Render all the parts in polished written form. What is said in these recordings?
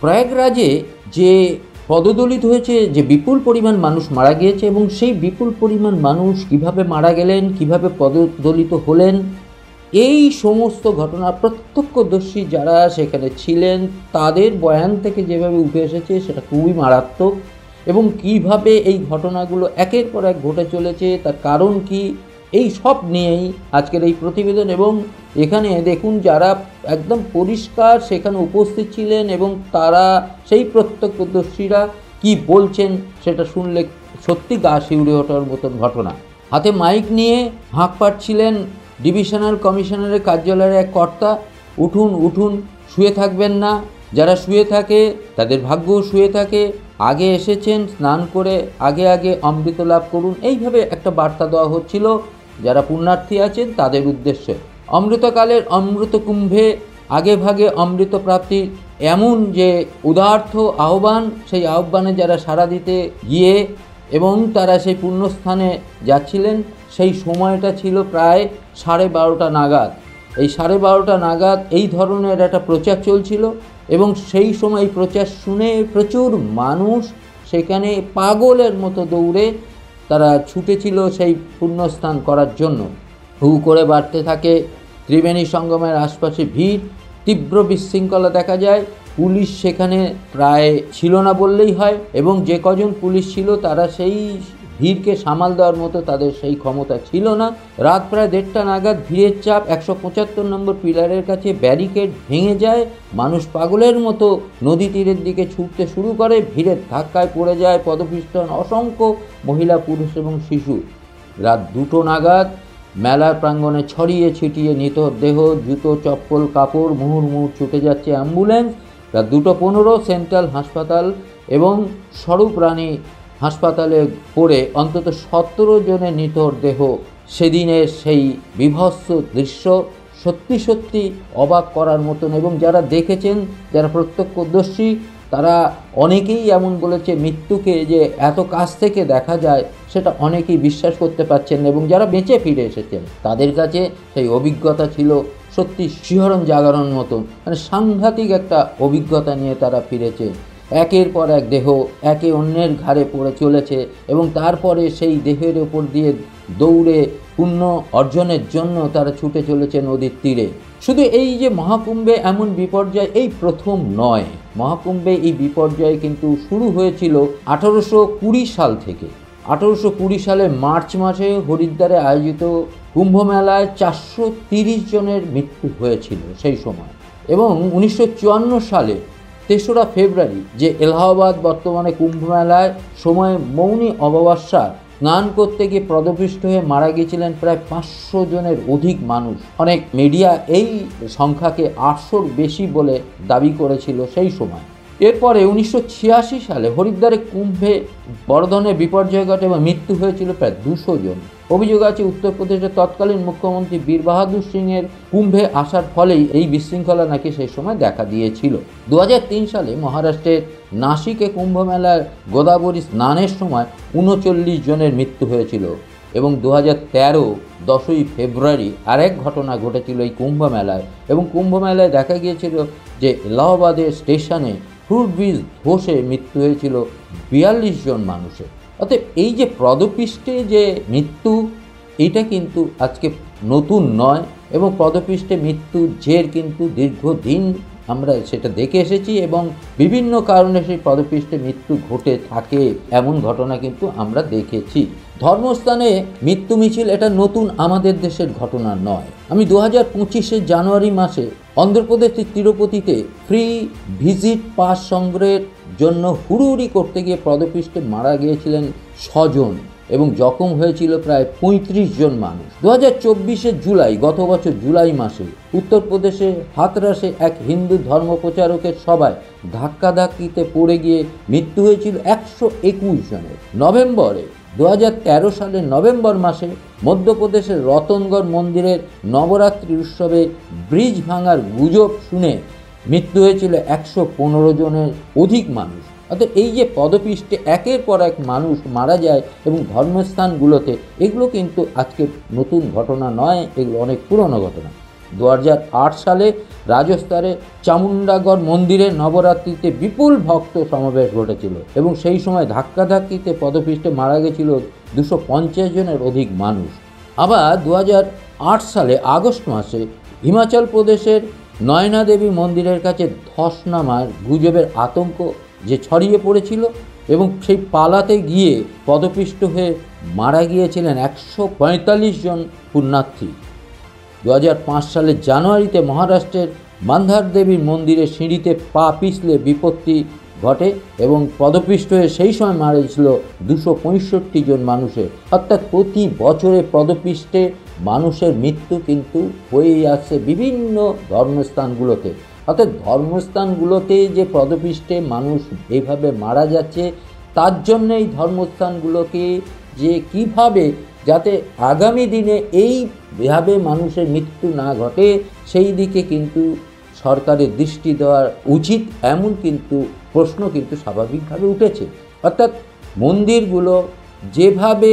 প্রয়াগরাজে যে পদদলিত হয়েছে, যে বিপুল পরিমাণ মানুষ মারা গিয়েছে, এবং সেই বিপুল পরিমাণ মানুষ কিভাবে মারা গেলেন, কিভাবে পদদলিত হলেন, এই সমস্ত ঘটনা প্রত্যক্ষদর্শী যারা সেখানে ছিলেন তাদের বয়ান থেকে যেভাবে উঠে এসেছে সেটা খুবই মারাত্মক। এবং কিভাবে এই ঘটনাগুলো একের পর এক ঘটে চলেছে, তার কারণ কি, এই সব নিয়েই আজকের এই প্রতিবেদন। এবং এখানে দেখুন যারা একদম পরিষ্কার সেখানে উপস্থিত ছিলেন এবং তারা সেই প্রত্যক্ষদর্শীরা কি বলছেন সেটা শুনলে সত্যি গা শিউরে ওঠার মতন ঘটনা। হাতে মাইক নিয়ে হাঁক পাচ্ছিলেন ডিভিশনাল কমিশনারের কার্যালয়ের এক কর্তা, উঠুন উঠুন, শুয়ে থাকবেন না, যারা শুয়ে থাকে তাদের ভাগ্যও শুয়ে থাকে, আগে এসেছেন স্নান করে আগে আগে অমৃত লাভ করুন। এইভাবে একটা বার্তা দেওয়া হচ্ছিল যারা পুণ্যার্থী আছেন তাদের উদ্দেশ্যে। অমৃতকালের অমৃত কুম্ভে আগে ভাগে অমৃত প্রাপ্তির এমন যে উদার্থ আহ্বান, সেই আহ্বানে যারা সাড়া দিতে গিয়ে এবং তারা সেই পুণ্যস্থানে যাচ্ছিলেন, সেই সময়টা ছিল প্রায় 12:30 নাগাদ। এই 12:30 নাগাদ এই ধরনের একটা প্রচার চলছিল এবং সেই সময় এই প্রচার শুনে প্রচুর মানুষ সেখানে পাগলের মতো দৌড়ে তারা ছুটেছিল সেই পুণ্যস্থান করার জন্য। হু করে বাড়তে থাকে ত্রিবেণী সঙ্গমের আশপাশে ভিড়, তীব্র বিশৃঙ্খলা দেখা যায়। পুলিশ সেখানে প্রায় ছিল না বললেই হয়, এবং যে কজন পুলিশ ছিল তারা সেই ভিড়কে সামাল দেওয়ার মতো তাদের সেই ক্ষমতা ছিল না। রাত প্রায় 1:30 নাগাদ ভিড়ের চাপ 175 নম্বর পিলারের কাছে ব্যারিকেড ভেঙে যায়, মানুষ পাগলের মতো নদী তীরের দিকে ছুটতে শুরু করে, ভিড়ের ধাক্কায় পড়ে যায় পদপিষ্টন অসংখ্য মহিলা, পুরুষ এবং শিশু। রাত 2টো নাগাদ মেলার প্রাঙ্গণে ছড়িয়ে ছিটিয়ে নিত দেহ, জুতো, চপ্পল, কাপড়, মুহুর্মুহু ছুটে যাচ্ছে অ্যাম্বুলেন্স। রাত 2:15 সেন্ট্রাল হাসপাতাল এবং স্বরূপ রানী হাসপাতালে পড়ে অন্তত 17 জনের নিথর দেহ। সেদিনের সেই বীভৎস দৃশ্য সত্যি সত্যি অবাক করার মতন, এবং যারা দেখেছেন, যারা প্রত্যক্ষদর্শী, তারা অনেকেই এমন বলেছে মৃত্যুকে যে এত কাছ থেকে দেখা যায় সেটা অনেকেই বিশ্বাস করতে পারছেন না, এবং যারা বেঁচে ফিরে এসেছেন তাদের কাছে সেই অভিজ্ঞতা ছিল সত্যি শিহরণ জাগরণ মতন, মানে সাংঘাতিক একটা অভিজ্ঞতা নিয়ে তারা ফিরেছে। একের পর এক দেহ একে অন্যের ঘাড়ে পড়ে চলেছে এবং তারপরে সেই দেহের ওপর দিয়ে দৌড়ে পুণ্য অর্জনের জন্য তারা ছুটে চলেছে নদীর তীরে। শুধু এই যে মহাকুম্ভে এমন বিপর্যয় এই প্রথম নয়, মহাকুম্ভে এই বিপর্যয় কিন্তু শুরু হয়েছিল 1820 সাল থেকে। 1820 সালে মার্চ মাসে হরিদ্বারে আয়োজিত কুম্ভ মেলায় 430 জনের মৃত্যু হয়েছিল সেই সময়, এবং 1954 সালে 3রা ফেব্রুয়ারি যে এলাহাবাদ বর্তমানে কুম্ভ মেলায় সময় মৌনী অমাবস্যা স্নান করতে গিয়ে পদপিষ্ট হয়ে মারা গিয়েছিলেন প্রায় 500 জনের অধিক মানুষ। অনেক মিডিয়া এই সংখ্যাকে 800-র বেশি বলে দাবি করেছিল সেই সময়। এরপরে 1986 সালে হরিদ্বারে কুম্ভে বড় ধরনের বিপর্যয় ঘটে এবং মৃত্যু হয়েছিল প্রায় 200 জন। অভিযোগ আছে উত্তরপ্রদেশের তৎকালীন মুখ্যমন্ত্রী বীর বাহাদুর সিংয়ের কুম্ভে আসার ফলেই এই বিশৃঙ্খলা নাকি সেই সময় দেখা দিয়েছিল। 2003 সালে মহারাষ্ট্রের নাসিকে কুম্ভ মেলার গোদাবরী স্নানের সময় 39 জনের মৃত্যু হয়েছিল, এবং 2013 10ই ফেব্রুয়ারি আরেক ঘটনা ঘটেছিল এই কুম্ভ মেলায়, এবং কুম্ভ মেলায় দেখা গিয়েছিল যে এলাহাবাদের স্টেশনে ফ্রুট ব্রিজ ধসে মৃত্যু হয়েছিল 42 জন মানুষের। অতএব এই যে পদপিষ্টে যে মৃত্যু, এইটা কিন্তু আজকে নতুন নয়, এবং পদপিষ্টে মৃত্যু জের কিন্তু দীর্ঘদিন আমরা সেটা দেখে এসেছি, এবং বিভিন্ন কারণে সেই পদপিষ্টে মৃত্যু ঘটে থাকে এমন ঘটনা কিন্তু আমরা দেখেছি। ধর্মস্থানে মৃত্যু মিছিল এটা নতুন আমাদের দেশের ঘটনা নয়। আমি 2025 জানুয়ারি মাসে অন্ধ্রপ্রদেশের তিরুপতিতে ফ্রি ভিজিট পাস সংগ্রহের জন্য হুড়ুহুড়ি করতে গিয়ে পদপিষ্টে মারা গিয়েছিলেন 6 জন এবং জখম হয়েছিল প্রায় 35 জন মানুষ। 2024 জুলাই, গত বছর জুলাই মাসে উত্তরপ্রদেশে হাতরাসে এক হিন্দু ধর্মপ্রচারকের সভায় ধাক্কাধাক্কিতে পড়ে গিয়ে মৃত্যু হয়েছিল 121 জনের। নভেম্বরে 2013 সালের নভেম্বর মাসে মধ্যপ্রদেশের রতনগড় মন্দিরের নবরাত্রি উৎসবে ব্রিজ ভাঙার গুজব শুনে মৃত্যু হয়েছিল 115 জনের অধিক মানুষ। অর্থাৎ এই যে পদপিষ্টে একের পর এক মানুষ মারা যায় এবং ধর্মস্থানগুলোতে, এগুলো কিন্তু আজকে নতুন ঘটনা নয়, এগুলো অনেক পুরনো ঘটনা। 2008 সালে রাজস্থানে চামুন্ডাগড় মন্দিরে নবরাত্রিতে বিপুল ভক্ত সমাবেশ ঘটেছিল এবং সেই সময় ধাক্কাধাক্কিতে পদপিষ্টে মারা গেছিল 250 জনের অধিক মানুষ। আবার 2008 সালে আগস্ট মাসে হিমাচল প্রদেশের নয়না দেবী মন্দিরের কাছে ধস নামার গুজবের আতঙ্ক যে ছড়িয়ে পড়েছিল এবং সেই পালাতে গিয়ে পদপিষ্ট হয়ে মারা গিয়েছিলেন 145 জন পুণ্যার্থী। 2005 সালের জানুয়ারিতে মহারাষ্ট্রের মান্ধার দেবীর মন্দিরে সিঁড়িতে পা পিছলে বিপত্তি ঘটে এবং পদপিষ্ট হয়ে সেই সময় মারা গিয়েছিল 265 জন মানুষের। অর্থাৎ প্রতি বছরে পদপিষ্টে মানুষের মৃত্যু কিন্তু হয়েই আসছে বিভিন্ন ধর্মস্থানগুলোতে। অর্থাৎ ধর্মস্থানগুলোতে যে পদপিষ্টে মানুষ এইভাবে মারা যাচ্ছে, তার জন্য এই ধর্মস্থানগুলোকে যে কিভাবে যাতে আগামী দিনে এইভাবে মানুষের মৃত্যু না ঘটে সেই দিকে কিন্তু সরকারের দৃষ্টি দেওয়া উচিত, এমন কিন্তু প্রশ্ন কিন্তু স্বাভাবিকভাবে উঠেছে। অর্থাৎ মন্দিরগুলো যেভাবে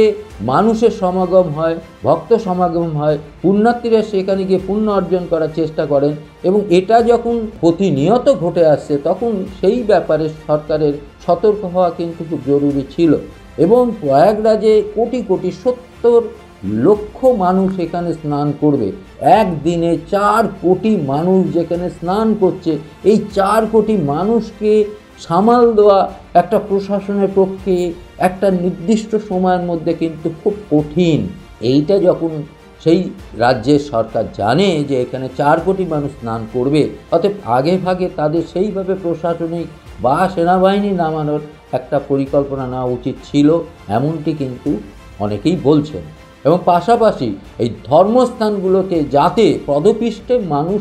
মানুষের সমাগম হয়, ভক্ত সমাগম হয়, পুণ্যার্থীরা সেখানে গিয়ে পুণ্য অর্জন করার চেষ্টা করেন এবং এটা যখন প্রতিনিয়ত ঘটে আসছে তখন সেই ব্যাপারে সরকারের সতর্ক হওয়া কিন্তু খুব জরুরি ছিল। এবং প্রয়াগরাজে কোটি কোটি 70 লক্ষ মানুষ এখানে স্নান করবে, একদিনে 4 কোটি মানুষ যেখানে স্নান করছে, এই 4 কোটি মানুষকে সামাল দেওয়া একটা প্রশাসনের পক্ষে একটা নির্দিষ্ট সময়ের মধ্যে কিন্তু খুব কঠিন। এইটা যখন সেই রাজ্যের সরকার জানে যে এখানে 4 কোটি মানুষ স্নান করবে, অতএব আগে ভাগে তাদের সেইভাবে প্রশাসনিক বা সেনাবাহিনী নামানোর একটা পরিকল্পনা নেওয়া উচিত ছিল, এমনটি কিন্তু অনেকেই বলছেন। এবং পাশাপাশি এই ধর্মস্থানগুলোতে যাতে পদপিষ্টে মানুষ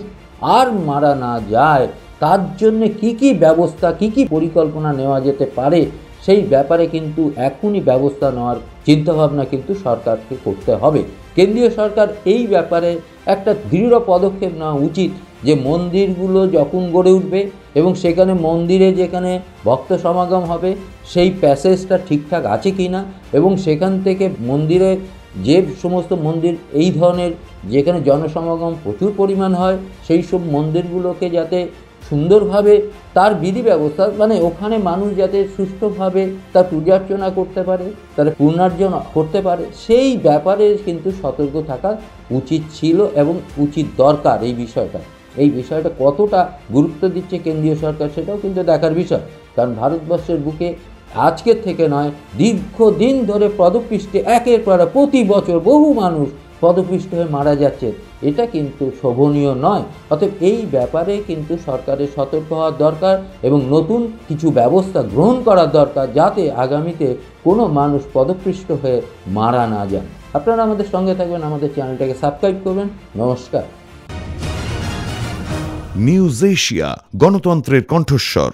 আর মারা না যায় তার জন্যে কী কী ব্যবস্থা, কী কী পরিকল্পনা নেওয়া যেতে পারে সেই ব্যাপারে কিন্তু এখনই ব্যবস্থা নেওয়ার চিন্তাভাবনা কিন্তু সরকারকে করতে হবে। কেন্দ্রীয় সরকার এই ব্যাপারে একটা দৃঢ় পদক্ষেপ নেওয়া উচিত যে মন্দিরগুলো যখন গড়ে উঠবে এবং সেখানে মন্দিরে যেখানে ভক্ত সমাগম হবে সেই প্যাসেজটা ঠিকঠাক আছে কি না, এবং সেখান থেকে মন্দিরে যে সমস্ত মন্দির এই ধরনের যেখানে জনসমাগম প্রচুর পরিমাণ হয় সেই সব মন্দিরগুলোকে যাতে সুন্দরভাবে তার বিধি ব্যবস্থা, মানে ওখানে মানুষ যাতে সুষ্ঠুভাবে তার পূজা অর্চনা করতে পারে, তার পুণ্যার্জন করতে পারে, সেই ব্যাপারে কিন্তু সতর্ক থাকা উচিত ছিল এবং উচিত দরকার। এই বিষয়টা কতটা গুরুত্ব দিচ্ছে কেন্দ্রীয় সরকার সেটাও কিন্তু দেখার বিষয়। কারণ ভারতবর্ষের বুকে আজকের থেকে নয়, দীর্ঘদিন ধরে পদপিষ্টে একের পর প্রতি বছর বহু মানুষ পদপিষ্ট হয়ে মারা যাচ্ছে, এটা কিন্তু শোভনীয় নয়। অতএব এই ব্যাপারে কিন্তু সরকারের সতর্ক হওয়ার দরকার এবং নতুন কিছু ব্যবস্থা গ্রহণ করার দরকার যাতে আগামীতে কোনো মানুষ পদপিষ্ট হয়ে মারা না যান। আপনারা আমাদের সঙ্গে থাকবেন, আমাদের চ্যানেলটাকে সাবস্ক্রাইব করবেন। নমস্কার। নিউজ এশিয়া, গণতন্ত্রের কণ্ঠস্বর।